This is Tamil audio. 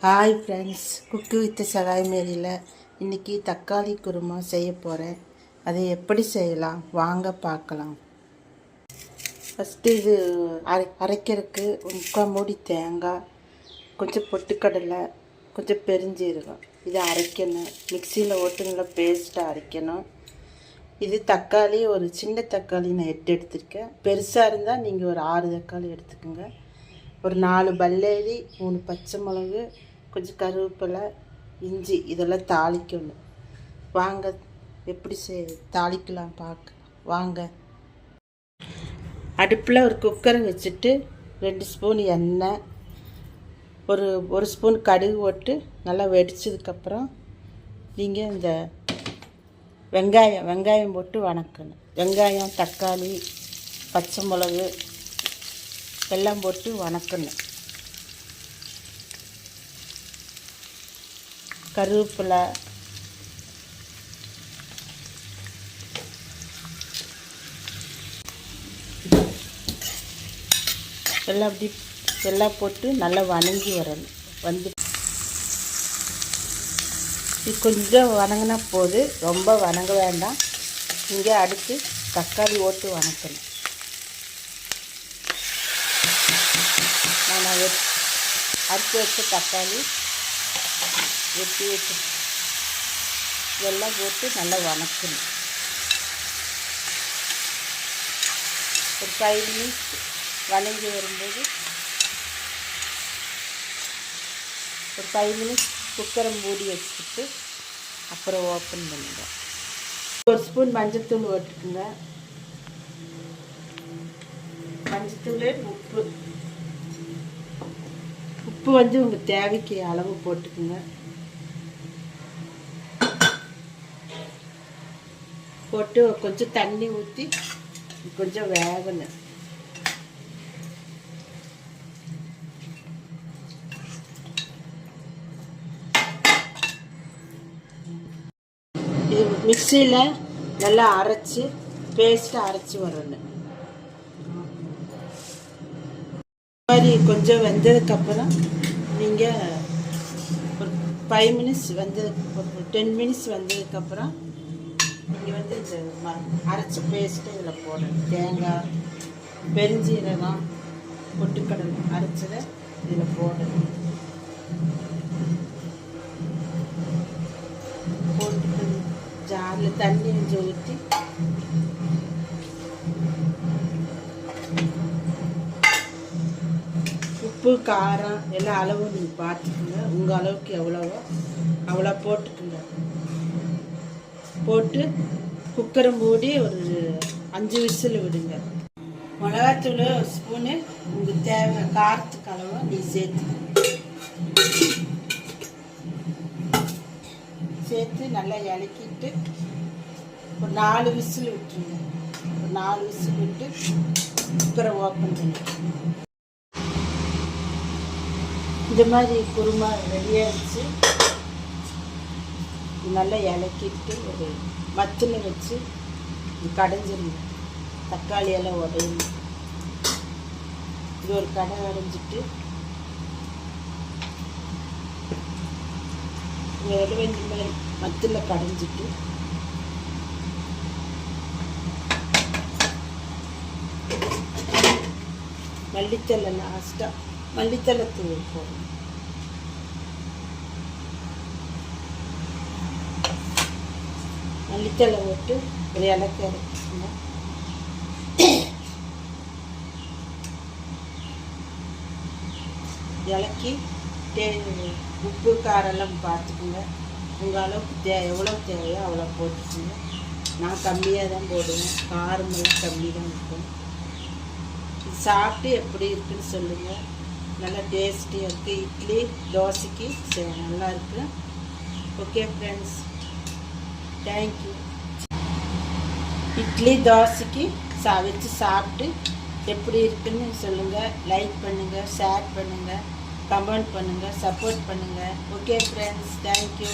ஹாய் ஃப்ரெண்ட்ஸ், குக்கு வித் சகாய்மேரியில் இன்றைக்கி தக்காளி குருமா செய்ய போகிறேன். அதை எப்படி செய்யலாம் வாங்க பார்க்கலாம். ஃபஸ்ட்டு இது அரைக்கிறதுக்கு 3/4 மூடி தேங்காய், கொஞ்சம் பொட்டுக்கடலை, கொஞ்சம் பெருஞ்சீரகம், இதை அரைக்கணும். மிக்சியில் ஓட்டு நல்லா பேஸ்ட்டாக அரைக்கணும். இது தக்காளி, ஒரு சின்ன தக்காளி நான் 8 எடுத்திருக்கேன். பெருசாக இருந்தால் நீங்கள் ஒரு 6 தக்காளி எடுத்துக்கோங்க. ஒரு 4 பல்லேரி, 3 பச்சை மிளகு, கொஞ்சம் கருவேப்பிலை, இஞ்சி, இதெல்லாம் தாளிக்கணும். வாங்க எப்படி தாளிக்கலாம் பார்க்க வாங்க. அடுப்பில் ஒரு குக்கரை வச்சுட்டு 2 ஸ்பூன் எண்ணெய், ஒரு ஸ்பூன் கடுகு போட்டு நல்லா வெடிச்சதுக்கப்புறம் நீங்கள் இந்த வெங்காயம் போட்டு வணக்கணும். வெங்காயம், தக்காளி, பச்சை மிளகு எல்லாம் போட்டு வணக்கணும். கருவேப்பிலை, எல்லாம் போட்டு நல்லா வணங்கி வரணும். இது கொஞ்சம் வணங்கினா போது, ரொம்ப வணங்க வேண்டாம். இங்கே அடுத்து தக்காளி ஓட்டு வணக்கணும். நான் அறுத்து வச்ச தக்காளி வெட்டி வச்சு இதெல்லாம் போட்டு நல்லா வணக்கணும். ஒரு 5 மினிட்ஸ் வணங்கி வரும்போது ஒரு 5 மினிட்ஸ் குக்கரை மூடி வச்சுக்கிட்டு அப்புறம் ஓப்பன் பண்ணுங்க. 1 ஸ்பூன் மஞ்சத்தூள் போட்டுக்குங்க. மஞ்சத்தூள், உப்பு வந்து உங்கள் தேவைக்கு அளவு போட்டுக்குங்க. போட்டு கொஞ்சம் தண்ணி ஊற்றி கொஞ்சம் வேகணும். இது மிக்சியில் நல்லா அரைச்சி பேஸ்ட்டாக அரைச்சி வரணும். மாதிரி கொஞ்சம் வெந்ததுக்கப்புறம் நீங்கள் ஒரு 5 மினிட்ஸ் ஒரு 10 மினிட்ஸ் வந்ததுக்கப்புறம் நீங்கள் வந்து இந்த அரைச்சி பேஸ்ட்டு இதில் போடணும். தேங்காய், பெருஞ்சீரகம், பொட்டுக்கடலை அரைச்சதை இதில் போடணும். போட்டு ஜாரில் தண்ணி கொஞ்சம் ஊற்றி உப்பு, காரம் எல்லாம் அளவு நீங்கள் பார்த்துக்குங்க. உங்கள் அளவுக்கு எவ்வளவோ அவ்வளோ போட்டுக்குங்க. போட்டு குக்கரை மூடி ஒரு 5 விசில் விடுங்க. மிளகாத்தூள் 1 ஸ்பூனு, உங்களுக்கு தேவை காரத்துக்கு அளவு நீ சேர்த்து நல்லா இலக்கிட்டு ஒரு 4 விசில் விட்டுருங்க. ஒரு 4 விசில் விட்டு குக்கரை ஓப்பன் பண்ணி இந்த மாதிரி குருமா ரெடியாகிடுச்சு. நல்லா இலக்கிட்டு ஒரு மத்தில் வச்சு கடைஞ்சிருங்க. தக்காளி எல்லாம் உடையணும். இது ஒரு கடை அடைஞ்சிட்டு இந்த மாதிரி மத்தில் கடைஞ்சிட்டு மல்லித்தலை லாஸ்ட்டாக மல்லித்தலை தூள் போடணும். மல்லித்தலை போட்டு ஒரு இலக்கு இறக்கிங்க. இலக்கி உப்பு காரெல்லாம் பார்த்துக்குங்க. உங்கள் அளவுக்கு எவ்வளோ தேவையோ அவ்வளோ போட்டுக்குங்க. நான் கம்மியாக தான் போடுவேன். காரமெல்லாம் கம்மி தான் இருக்கும். இது சாப்பிட்டு எப்படி இருக்குன்னு சொல்லுங்கள். நல்லா டேஸ்டியாக இருக்குது. இட்லி, தோசைக்கு நல்லா இருக்குது. Okay friends, thank you. இட்லி, தோசைக்கு வச்சு சாப்பிட்டு எப்படி இருக்குன்னு சொல்லுங்கள். லைக் பண்ணுங்கள், ஷேர் பண்ணுங்கள், கமெண்ட் பண்ணுங்கள், சப்போர்ட் பண்ணுங்கள். Okay friends, thank you.